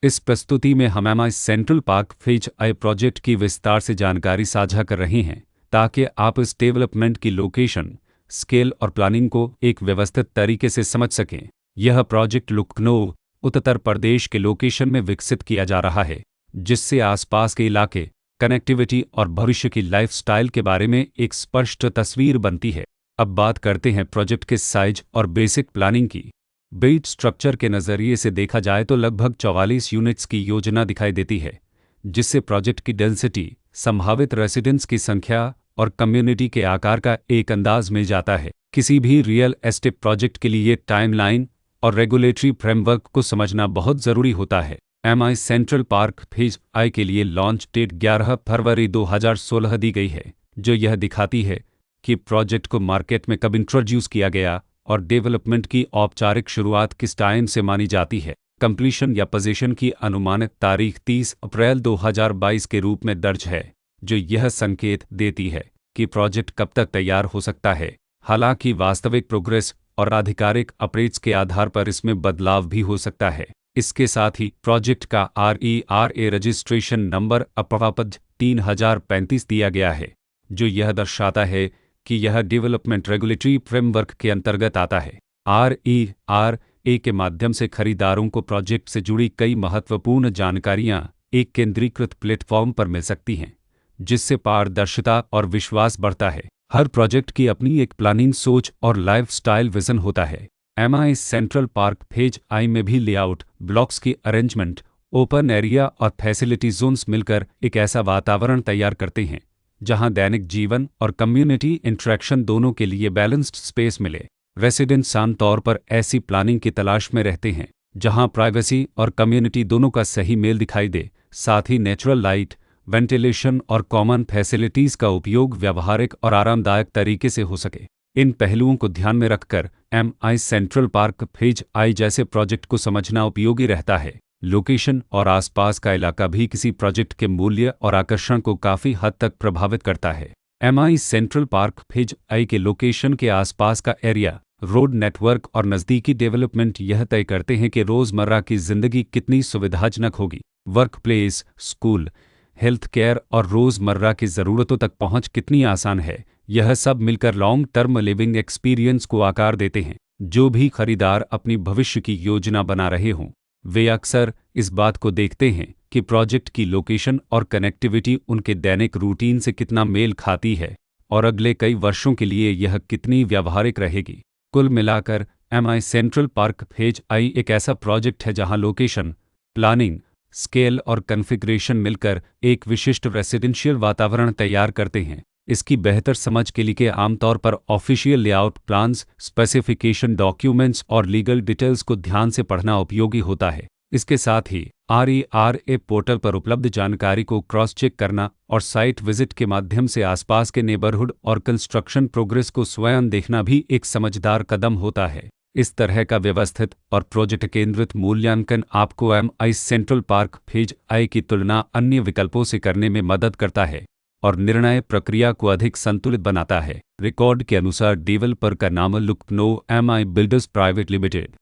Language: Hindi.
इस प्रस्तुति में हम MI central park phase I project की विस्तार से जानकारी साझा कर रहे हैं ताकि आप इस डेवलपमेंट की लोकेशन, स्केल और प्लानिंग को एक व्यवस्थित तरीके से समझ सकें। यह प्रोजेक्ट लखनऊ, उत्तर प्रदेश के लोकेशन में विकसित किया जा रहा है, जिससे आसपास के इलाके, कनेक्टिविटी और भविष्य की लाइफस्टाइल के बारे में एक स्पष्ट तस्वीर बनती है। अब बात करते हैं प्रोजेक्ट के साइज और बेसिक प्लानिंग की। बिल्ड स्ट्रक्चर के नज़रिए से देखा जाए तो लगभग 44 यूनिट्स की योजना दिखाई देती है, जिससे प्रोजेक्ट की डेंसिटी, संभावित रेसिडेंट्स की संख्या और कम्युनिटी के आकार का एक अंदाज मिल जाता है। किसी भी रियल एस्टेट प्रोजेक्ट के लिए टाइमलाइन और रेगुलेटरी फ्रेमवर्क को समझना बहुत ज़रूरी होता है। MI central park phase I के लिए लॉन्च डेट 11 फरवरी 2016 दी गई है, जो यह दिखाती है कि प्रोजेक्ट को मार्केट में कब इंट्रोड्यूस किया गया और डेवलपमेंट की औपचारिक शुरुआत किस टाइम से मानी जाती है। कंप्लीशन या पोजीशन की अनुमानित तारीख 30 अप्रैल 2022 के रूप में दर्ज है, जो यह संकेत देती है कि प्रोजेक्ट कब तक तैयार हो सकता है। हालांकि वास्तविक प्रोग्रेस और आधिकारिक अपडेट्स के आधार पर इसमें बदलाव भी हो सकता है। इसके साथ ही प्रोजेक्ट का RERA रजिस्ट्रेशन नंबर अपापज 3035 दिया गया है, जो यह दर्शाता है कि यह डेवलपमेंट रेगुलेटरी फ्रेमवर्क के अंतर्गत आता है। RERA के माध्यम से खरीदारों को प्रोजेक्ट से जुड़ी कई महत्वपूर्ण जानकारियां एक केंद्रीकृत प्लेटफॉर्म पर मिल सकती हैं, जिससे पारदर्शिता और विश्वास बढ़ता है। हर प्रोजेक्ट की अपनी एक प्लानिंग सोच और लाइफस्टाइल विजन होता है। MI central park phase I में भी लेआउट, ब्लॉक्स की अरेंजमेंट, ओपन एरिया और फैसिलिटी जोन्स मिलकर एक ऐसा वातावरण तैयार करते हैं जहां दैनिक जीवन और कम्युनिटी इंटरेक्शन दोनों के लिए बैलेंस्ड स्पेस मिले। रेसिडेंट्स आमतौर पर ऐसी प्लानिंग की तलाश में रहते हैं जहां प्राइवेसी और कम्युनिटी दोनों का सही मेल दिखाई दे, साथ ही नेचुरल लाइट, वेंटिलेशन और कॉमन फैसिलिटीज़ का उपयोग व्यावहारिक और आरामदायक तरीके से हो सके। इन पहलुओं को ध्यान में रखकर MI central park phase I जैसे प्रोजेक्ट को समझना उपयोगी रहता है। लोकेशन और आसपास का इलाका भी किसी प्रोजेक्ट के मूल्य और आकर्षण को काफ़ी हद तक प्रभावित करता है। MI central park phase I के लोकेशन के आसपास का एरिया, रोड नेटवर्क और नज़दीकी डेवलपमेंट यह तय करते हैं कि रोज़मर्रा की ज़िंदगी कितनी सुविधाजनक होगी। Work place, school, health care और रोज़मर्रा की ज़रूरतों तक पहुंच कितनी आसान है। यह सब मिलकर लॉन्ग टर्म लिविंग एक्सपीरियंस को आकार देते हैं। जो भी खरीदार अपनी भविष्य की योजना बना रहे हों, वे अक्सर इस बात को देखते हैं कि प्रोजेक्ट की लोकेशन और कनेक्टिविटी उनके दैनिक रूटीन से कितना मेल खाती है और अगले कई वर्षों के लिए यह कितनी व्यावहारिक रहेगी। कुल मिलाकर MI central park phase I एक ऐसा प्रोजेक्ट है जहां लोकेशन, प्लानिंग, स्केल और कॉन्फ़िगरेशन मिलकर एक विशिष्ट रेसिडेंशियल वातावरण तैयार करते हैं। इसकी बेहतर समझ के लिए आमतौर पर official layout plans, specification documents और लीगल डिटेल्स को ध्यान से पढ़ना उपयोगी होता है। इसके साथ ही RERA पोर्टल पर उपलब्ध जानकारी को क्रॉस चेक करना और साइट विजिट के माध्यम से आसपास के नेबरहुड और कंस्ट्रक्शन प्रोग्रेस को स्वयं देखना भी एक समझदार कदम होता है। इस तरह का व्यवस्थित और प्रोजेक्ट केंद्रित मूल्यांकन आपको MI central park phase I की तुलना अन्य विकल्पों से करने में मदद करता है और निर्णय प्रक्रिया को अधिक संतुलित बनाता है। रिकॉर्ड के अनुसार डेवलपर का नाम Lucknow MI builders private limited